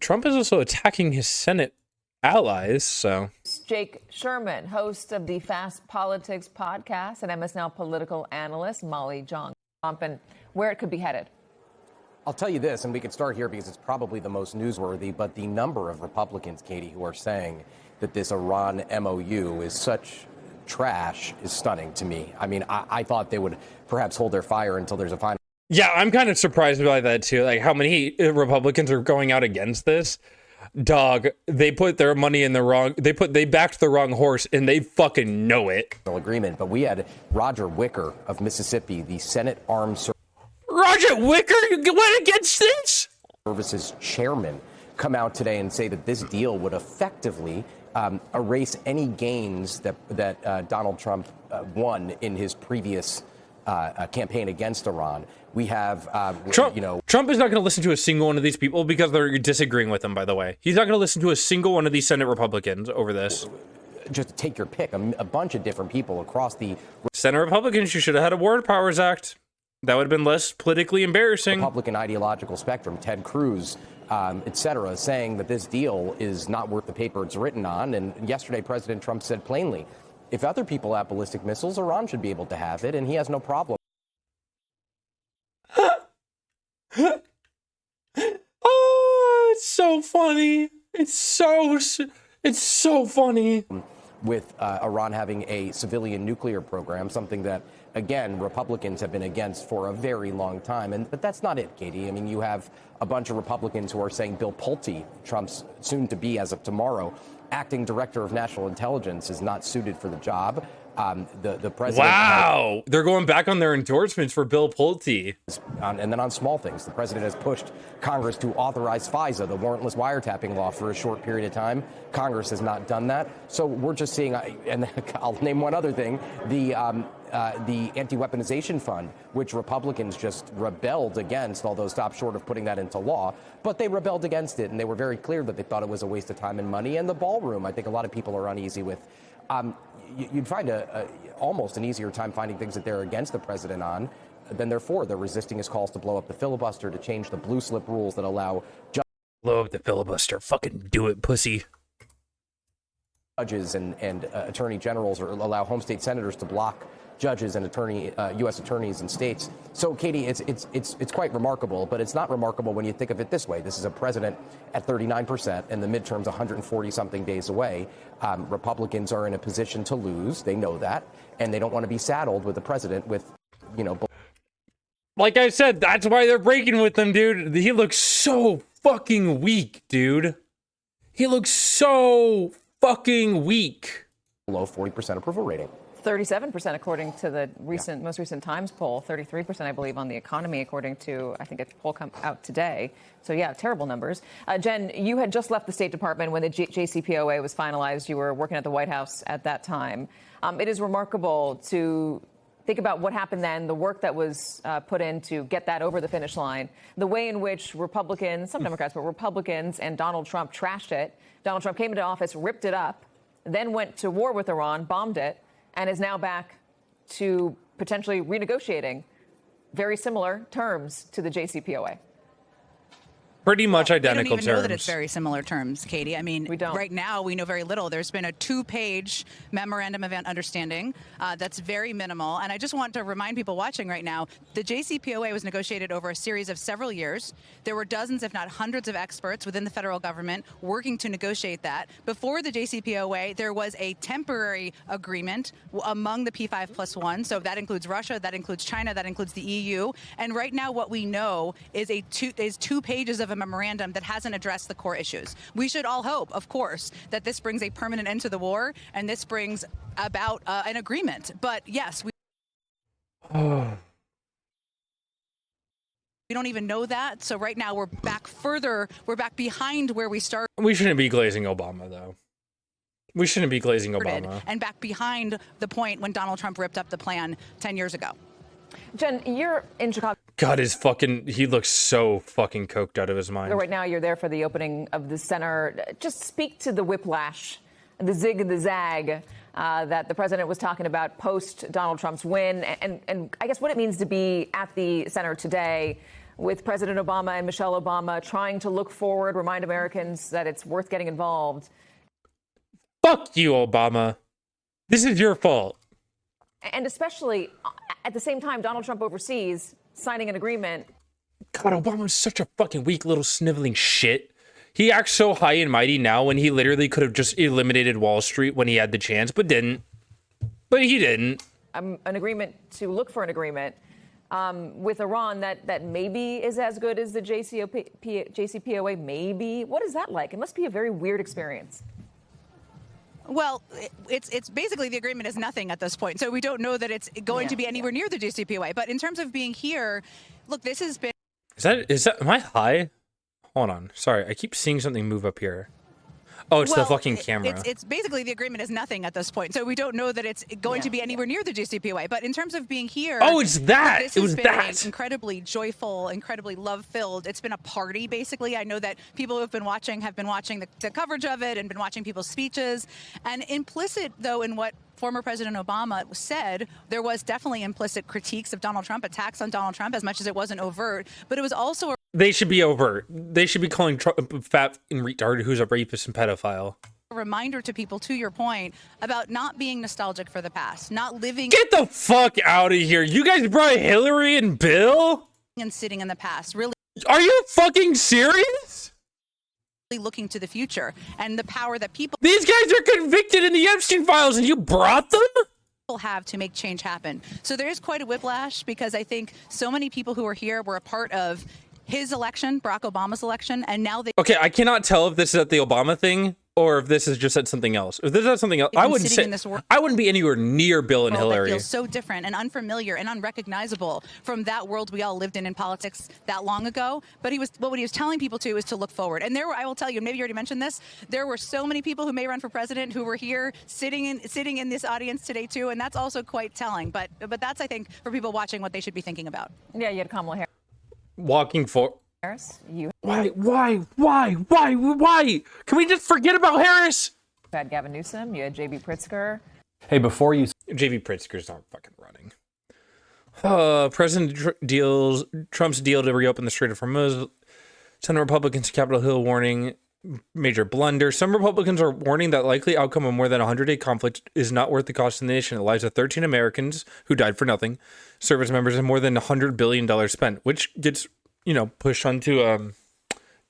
Trump is also attacking his Senate allies, so. Jake Sherman, host of the Fast Politics podcast, and MS Now political analyst Molly Jong. Trump and where it could be headed. I'll tell you this, and we can start here because it's probably the most newsworthy, but the number of Republicans, Katie, who are saying that this Iran MOU is such trash is stunning to me. I mean, I thought they would perhaps hold their fire until there's a final. Yeah, I'm kind of surprised by that too. Like how many Republicans are going out against this. Dog, they put their money in the wrong, they backed the wrong horse and they fucking know it. Agreement, but we had Roger Wicker of Mississippi, the Senate Armed Services. Roger Wicker, you went against this? Services chairman come out today and say that this deal would effectively erase any gains that Donald Trump won in his previous campaign against Iran. We have, Trump is not going to listen to a single one of these people because they're disagreeing with him, by the way. He's not going to listen to a single one of these Senate Republicans over this. Just take your pick, a bunch of different people across the Senate Republicans, you should have had a War Powers Act. That would have been less politically embarrassing. Republican ideological spectrum, Ted Cruz, et cetera, saying that this deal is not worth the paper it's written on. And yesterday, President Trump said plainly, if other people have ballistic missiles, Iran should be able to have it, and he has no problem. Oh, it's so funny. It's so funny. With Iran having a civilian nuclear program, something that, again, Republicans have been against for a very long time. But that's not it, Katie. I mean, you have a bunch of Republicans who are saying Bill Pulte, Trump's soon-to-be, as of tomorrow, acting director of national intelligence, is not suited for the job. The president. Wow, they're going back on their endorsements for Bill Pulte. And then on small things, the president has pushed Congress to authorize FISA, the warrantless wiretapping law, for a short period of time. Congress has not done that. So we're just seeing, and I'll name one other thing, the anti-weaponization fund, which Republicans just rebelled against, although stopped short of putting that into law. But they rebelled against it, and they were very clear that they thought it was a waste of time and money. And the ballroom, I think a lot of people are uneasy with. You'd find almost an easier time finding things that they're against the president on than they're for. They're resisting his calls to blow up the filibuster, to change the blue slip rules that allow blow up the filibuster. Fucking do it, pussy. Judges and attorney generals, or allow home state senators to block judges and U.S. attorneys in states. So, Katie, it's quite remarkable, but it's not remarkable when you think of it this way. This is a president at 39%, and the midterms 140-something days away. Republicans are in a position to lose. They know that, and they don't want to be saddled with a president with, Like I said, that's why they're breaking with him, dude. He looks so fucking weak, dude. He looks so fucking weak. Below 40% approval rating. 37% according to the most recent Times poll, 33% I believe on the economy according to, I think, a poll come out today. So yeah, terrible numbers. Jen, you had just left the State Department when the JCPOA was finalized. You were working at the White House at that time. It is remarkable to think about what happened then, the work that was put in to get that over the finish line, the way in which Republicans, some Democrats, but Republicans and Donald Trump trashed it. Donald Trump came into office, ripped it up, then went to war with Iran, bombed it, and is now back to potentially renegotiating very similar terms to the JCPOA. Pretty much identical terms. We don't even know that terms. it's very similar terms, Katie. I mean, We don't. Right now we know very little. There's been a 2-page memorandum of understanding that's very minimal. And I just want to remind people watching right now, the JCPOA was negotiated over a series of several years. There were dozens, if not hundreds, of experts within the federal government working to negotiate that. Before the JCPOA, there was a temporary agreement among the P5+1. So that includes Russia, that includes China, that includes the EU. And right now what we know is two pages of a memorandum that hasn't addressed the core issues. We should all hope, of course, that this brings a permanent end to the war and this brings about an agreement. But yes, we don't even know that. So right now we're back behind where we started. We shouldn't be glazing Obama, though. We shouldn't be glazing Obama. And back behind the point when Donald Trump ripped up the plan 10 years ago. Jen, you're in Chicago. God, he looks so fucking coked out of his mind. Right now, you're there for the opening of the center. Just speak to the whiplash, the zig and the zag that the president was talking about post Donald Trump's win, and I guess what it means to be at the center today with President Obama and Michelle Obama trying to look forward, remind Americans that it's worth getting involved. Fuck you, Obama. This is your fault. And especially at the same time, Donald Trump overseas signing an agreement. God, Obama's such a fucking weak little sniveling shit. He acts so high and mighty now when he literally could have just eliminated Wall Street when he had the chance, but didn't. But he didn't. An agreement to look for an agreement with Iran that maybe is as good as the JCPOA, maybe. What is that like? It must be a very weird experience. Well, it's basically the agreement is nothing at this point. So we don't know that it's going to be anywhere near the JCPOA. But in terms of being here, look, this has been... Is that, am I high? Hold on. Sorry, I keep seeing something move up here. Oh, it's the fucking camera. It's basically the agreement is nothing at this point. So we don't know that it's going to be anywhere near the JCPOA. But in terms of being here... Oh, it's that! This it was has been that! Incredibly joyful, incredibly love-filled. It's been a party, basically. I know that people who have been watching the coverage of it and been watching people's speeches. And implicit, though, in what former President Obama said, there was definitely implicit critiques of Donald Trump, attacks on Donald Trump, as much as it wasn't overt. But it was also... They should be overt. They should be calling Trump fat and retard who's a rapist and pedophile. A reminder to people, to your point, about not being nostalgic for the past, not living... Get the fuck out of here. You guys brought Hillary and Bill? And sitting in the past, really... Are you fucking serious? Looking to the future and the power that people... These guys are convicted in the Epstein files and you brought them? Have to make change happen. So there is quite a whiplash because I think so many people who are here were a part of his election, Barack Obama's election, and now they... Okay, I cannot tell if this is at the Obama thing or if this is just at something else. If this is at something else, I wouldn't say... I wouldn't be anywhere near Bill and Hillary. That feels so different and unfamiliar and unrecognizable from that world we all lived in politics that long ago. But what he was telling people to is to look forward. And I will tell you, maybe you already mentioned this, there were so many people who may run for president who were here sitting in this audience today too, and that's also quite telling. But that's, I think, for people watching, what they should be thinking about. Yeah, you had Kamala Harris. Walking for Harris, Why? Can we just forget about Harris? You had Gavin Newsom, you had J.B. Pritzker. Hey, before you... J.B. Pritzker's not fucking running. Trump's deal to reopen the Strait of Hormuz. Senate Republicans to Capitol Hill warning major blunder. Some Republicans are warning that likely outcome of more than a 100-day conflict is not worth the cost to the nation. The lives of 13 Americans who died for nothing, service members, and more than $100 billion spent, which gets, pushed onto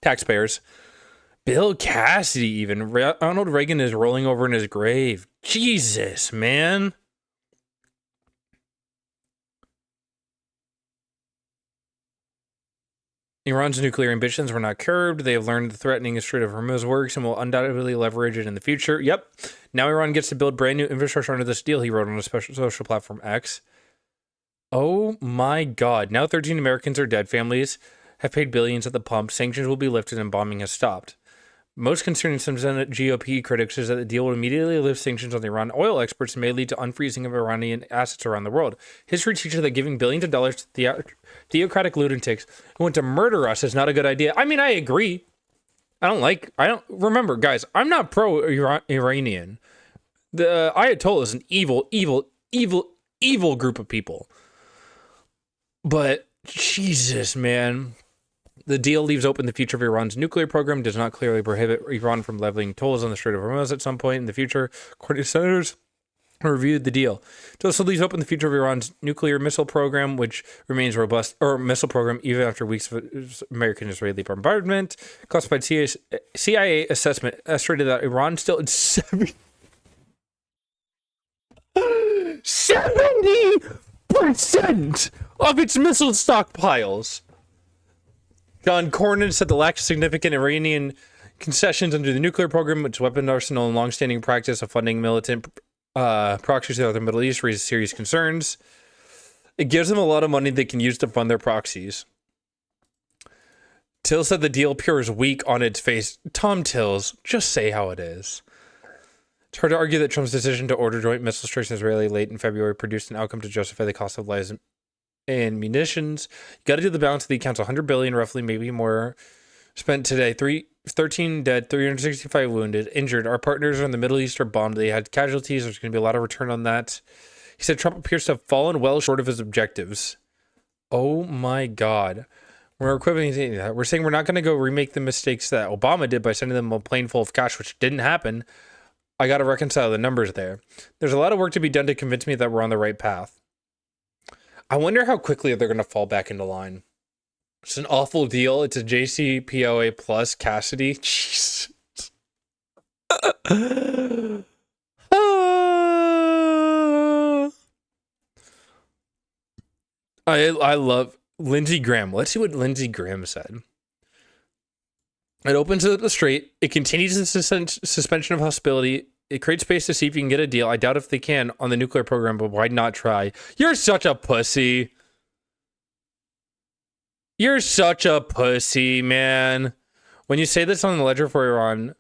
taxpayers. Bill Cassidy, even. Ronald Reagan is rolling over in his grave. Jesus, man. Iran's nuclear ambitions were not curbed. They have learned the threatening the Strait of Hormuz works and will undoubtedly leverage it in the future. Yep. Now Iran gets to build brand new infrastructure under this deal, he wrote on a special social platform X. Oh my God. Now 13 Americans are dead. Families have paid billions at the pump. Sanctions will be lifted and bombing has stopped. Most concerning some Senate GOP critics is that the deal will immediately lift sanctions on the Iran oil exports and may lead to unfreezing of Iranian assets around the world. History teaches that giving billions of dollars to theocratic lunatics who want to murder us is not a good idea. I mean, I agree. Remember, guys, I'm not pro-Iranian. The Ayatollah is an evil group of people. But, Jesus, man. The deal leaves open the future of Iran's nuclear program, does not clearly prohibit Iran from leveling tolls on the Strait of Hormuz at some point in the future, according to senators who reviewed the deal. It also leaves open the future of Iran's nuclear missile program, which remains robust, or missile program, even after weeks of American-Israeli bombardment. Classified CIA assessment estimated that Iran still had 70% of its missile stockpiles. John Cornyn said the lack of significant Iranian concessions under the nuclear program, which weapon arsenal and longstanding practice of funding militant proxies throughout the Middle East, raises serious concerns. It gives them a lot of money they can use to fund their proxies. Till said the deal appears weak on its face. Tom Tills, just say how it is. It's hard to argue that Trump's decision to order joint missile strikes in Israel late in February produced an outcome to justify the cost of lives and munitions. You got to do the balance of the accounts. 100 billion, roughly, maybe more, spent today. 13 dead, 365 wounded, injured. Our partners in the Middle East are bombed. They had casualties. There's going to be a lot of return on that. He said Trump appears to have fallen well short of his objectives. Oh my God. We're equipping that. We're saying we're not going to go remake the mistakes that Obama did by sending them a plane full of cash, which didn't happen. I got to reconcile the numbers there. There's a lot of work to be done to convince me that we're on the right path. I wonder how quickly they're going to fall back into line. It's an awful deal. It's a JCPOA plus Cassidy. Jeez. I love Lindsey Graham. Let's see what Lindsey Graham said. It opens up the strait. It continues the suspension of hostility. It creates space to see if you can get a deal. I doubt if they can on the nuclear program, but why not try? You're such a pussy. You're such a pussy, man. When you say this on the ledger for Iran,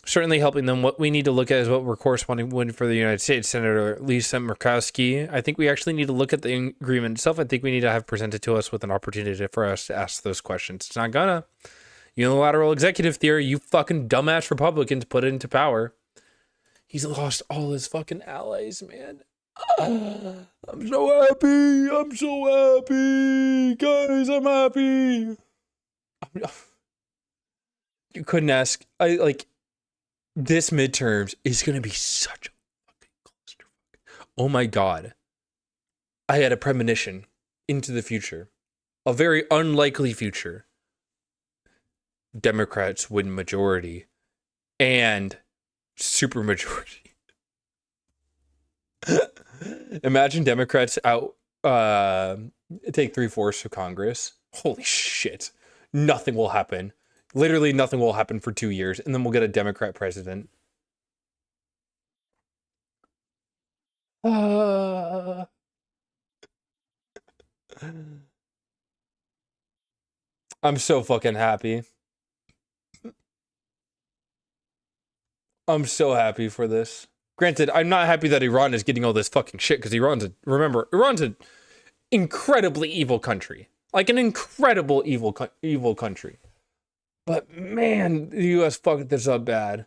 certainly helping them, what we need to look at is what we're corresponding with for the United States. Senator Lisa Murkowski, I think we actually need to look at the agreement itself. I think we need to have presented to us with an opportunity for us to ask those questions. It's not gonna. Unilateral executive theory, you fucking dumbass Republicans put it into power. He's lost all his fucking allies, man. I'm so happy. I'm so happy. Guys, I'm happy. You couldn't ask. This midterms is going to be such a fucking clusterfuck. Oh my God. I had a premonition into the future. A very unlikely future. Democrats win majority. And super majority. Imagine Democrats out take 3/4 of Congress. Holy shit. Nothing will happen. Literally nothing will happen for 2 years, and then we'll get a Democrat president. I'm so fucking happy. I'm so happy for this. Granted, I'm not happy that Iran is getting all this fucking shit, because Iran's an incredibly evil country. Like an incredible evil country. But man, the U.S. fucked this up bad.